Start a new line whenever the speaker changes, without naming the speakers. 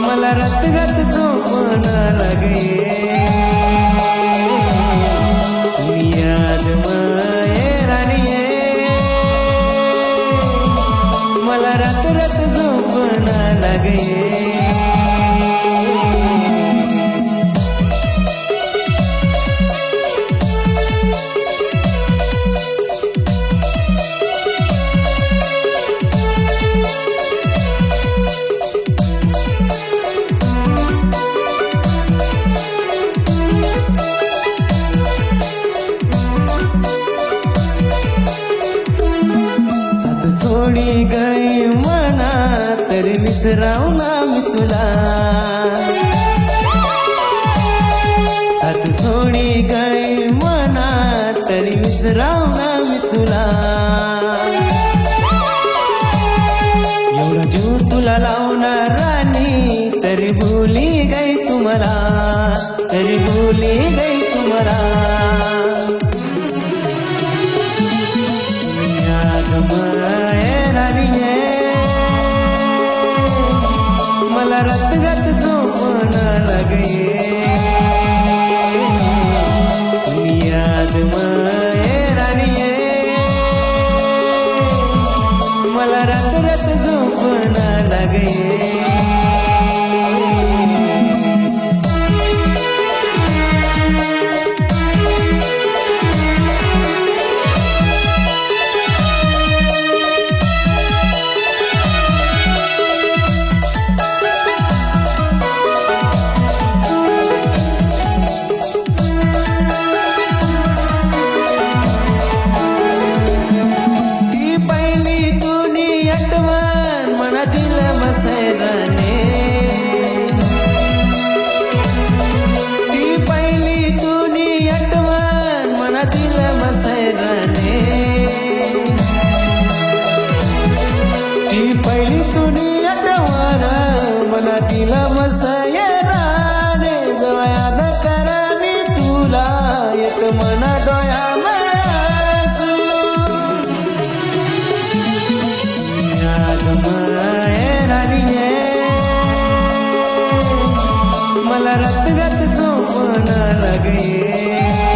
मला रत रत झोपण लगे तुम याद में रानिये मला रत रत झोपण लगे सोडी गई मना तरी विसराव ना मी तुला साथ सोडी गई मना तरी विसराव ना मी तुला एवढा जीव तुला लावणार राणी तरी भुली गई तुम्हाला तरी भुली गई तुम्हाला मला रत रत झोपण लगे तुम याद में रानिये मला रत रत झोपण लगे दिल मसरने ती पहिली तुनी आठवण मना दिल मसरने ती पहिली तुनी आठवण मना दिल मसरने जेव्हा याद करा मी तुला येत मना डोळ्या मला रत रत झोपण लगे